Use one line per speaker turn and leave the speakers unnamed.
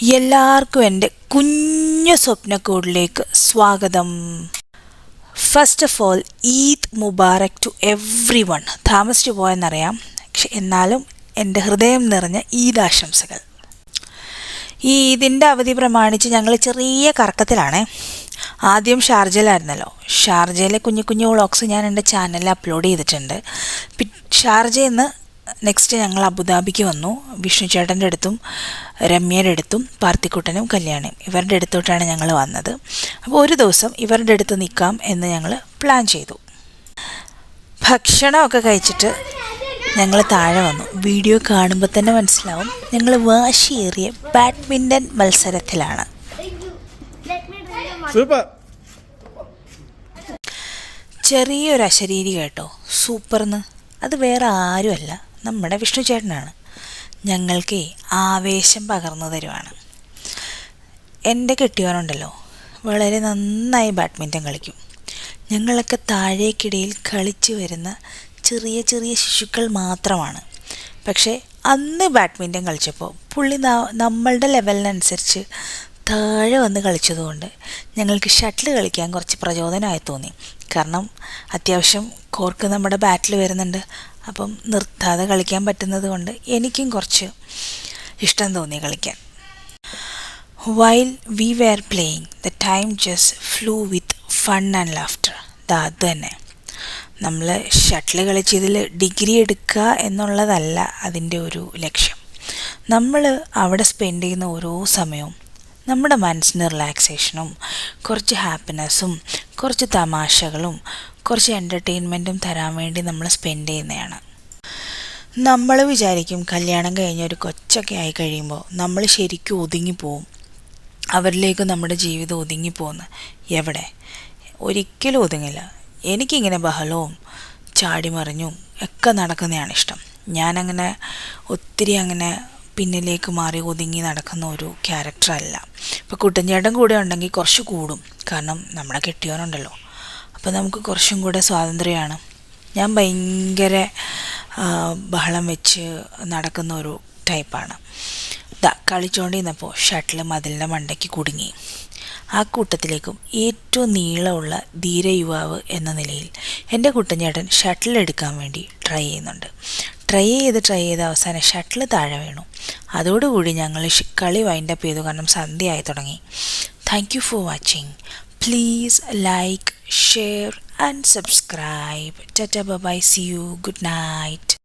എല്ലാവർക്കും എൻ്റെ കുഞ്ഞു സ്വപ്നക്കൂടിലേക്ക് സ്വാഗതം. First of all, Eid Mubarak to everyone. താമസിച്ചു പോയെന്നറിയാം, പക്ഷെ എന്നാലും എൻ്റെ ഹൃദയം നിറഞ്ഞ ഈദ് ആശംസകൾ. ഈ ഈദിൻ്റെ അവധി പ്രമാണിച്ച് ഞങ്ങൾ ചെറിയ കറക്കത്തിലാണേ. ആദ്യം ഷാർജയിലായിരുന്നല്ലോ. ഷാർജയിലെ കുഞ്ഞു കുഞ്ഞു വ്ളോഗ്സ് ഞാൻ എൻ്റെ ചാനലിൽ അപ്ലോഡ് ചെയ്തിട്ടുണ്ട്. ഷാർജയിൽ നിന്ന് നെക്സ്റ്റ് ഞങ്ങൾ അബുദാബിക്ക് വന്നു. വിഷ്ണു ചേട്ടൻ്റെ അടുത്തും രമ്യയുടെ അടുത്തും പാർത്തിക്കുട്ടനും കല്യാണിയും ഇവരുടെ അടുത്തോട്ടാണ് ഞങ്ങൾ വന്നത്. അപ്പോൾ ഒരു ദിവസം ഇവരുടെ അടുത്ത് നിൽക്കാം എന്ന് ഞങ്ങൾ പ്ലാൻ ചെയ്തു. ഭക്ഷണമൊക്കെ കഴിച്ചിട്ട് ഞങ്ങൾ താഴെ വന്നു. വീഡിയോ കാണുമ്പോൾ തന്നെ മനസ്സിലാവും ഞങ്ങൾ വാശിയേറിയ ബാഡ്മിൻ്റൺ മത്സരത്തിലാണ്. ചെറിയൊരു അശരീരി കേട്ടോ, സൂപ്പർന്ന്. അത് വേറെ ആരുമല്ല, നമ്മുടെ വിഷ്ണു ചേട്ടനാണ്. ഞങ്ങൾക്ക് ആവേശം പകർന്നു തരുവാണ്. എൻ്റെ കെട്ടിയവനുണ്ടല്ലോ, വളരെ നന്നായി ബാഡ്മിൻ്റൺ കളിക്കും. ഞങ്ങളൊക്കെ താഴേക്കിടയിൽ കളിച്ചു വരുന്ന ചെറിയ ചെറിയ ശിശുക്കൾ മാത്രമാണ്. പക്ഷേ അന്ന് ബാഡ്മിൻ്റൺ കളിച്ചപ്പോൾ പുള്ളി നമ്മളുടെ ലെവലിനനുസരിച്ച് താഴെ വന്ന് കളിച്ചതുകൊണ്ട് ഞങ്ങൾക്ക് ഷട്ടിൽ കളിക്കാൻ കുറച്ച് പ്രചോദനമായി തോന്നി. കാരണം അത്യാവശ്യം കോർക്ക് നമ്മുടെ ബാറ്റിൽ വരുന്നുണ്ട്. അപ്പം നിർത്താതെ കളിക്കാൻ പറ്റുന്നത് കൊണ്ട് എനിക്കും കുറച്ച് ഇഷ്ടം തോന്നി കളിക്കാൻ. While we were playing the time just flew with fun and laughter. അത് തന്നെ, നമ്മൾ ഷട്ടിൽ കളിച്ചതിൽ ഡിഗ്രി എടുക്കുക എന്നുള്ളതല്ല അതിൻ്റെ ഒരു ലക്ഷ്യം. നമ്മൾ അവിടെ സ്പെൻഡ് ചെയ്യുന്ന ഓരോ സമയവും നമ്മുടെ മനസ്സിന് റിലാക്സേഷനും കുറച്ച് ഹാപ്പിനെസ്സും കുറച്ച് തമാശകളും കുറച്ച് എൻ്റർടൈൻമെൻറ്റും തരാൻ വേണ്ടി നമ്മൾ സ്പെൻഡ് ചെയ്യുന്നതാണ്. നമ്മൾ വിചാരിക്കും കല്യാണം കഴിഞ്ഞ ഒരു കൊച്ചൊക്കെ ആയി കഴിയുമ്പോൾ നമ്മൾ ശരിക്കും ഒതുങ്ങിപ്പോവും, അവരിലേക്ക് നമ്മുടെ ജീവിതം ഒതുങ്ങിപ്പോകുന്നു. എവിടെ, ഒരിക്കലും ഒതുങ്ങില്ല. എനിക്കിങ്ങനെ ബഹളവും ചാടിമറിഞ്ഞും ഒക്കെ നടക്കുന്നതാണ് ഇഷ്ടം. ഞാനങ്ങനെ ഒത്തിരി അങ്ങനെ പിന്നിലേക്ക് മാറി ഒതുങ്ങി നടക്കുന്ന ഒരു ക്യാരക്ടറല്ല. ഇപ്പോൾ കുട്ടൻചേട്ടൻ കൂടെ ഉണ്ടെങ്കിൽ കുറച്ച് കൂടും, കാരണം നമ്മുടെ കെട്ടിയവനുണ്ടല്ലോ. അപ്പോൾ നമുക്ക് കുറച്ചും കൂടെ സ്വാതന്ത്ര്യമാണ്. ഞാൻ ഭയങ്കര ബഹളം വെച്ച് നടക്കുന്ന ഒരു ടൈപ്പാണ്. കളിച്ചുകൊണ്ടിരുന്നപ്പോൾ ഷട്ടിൽ മതിലിൻ്റെ മണ്ടയ്ക്ക് കുടുങ്ങി. ആ കൂട്ടത്തിലേക്കും ഏറ്റവും നീളമുള്ള ധീര യുവാവ് എന്ന നിലയിൽ എൻ്റെ കുട്ടൻചേട്ടൻ ഷട്ടിൽ എടുക്കാൻ വേണ്ടി ട്രൈ ചെയ്യുന്നുണ്ട്. ട്രൈ ചെയ്ത് അവസാനം ഷട്ടിൽ താഴെ വീണു. അതോടുകൂടി ഞങ്ങൾ കളി വൈൻഡപ്പ് ചെയ്തു, കാരണം സന്ധ്യയായി തുടങ്ങി. Thank you for watching. Please like, share and subscribe. Tata, bye, see you, good night.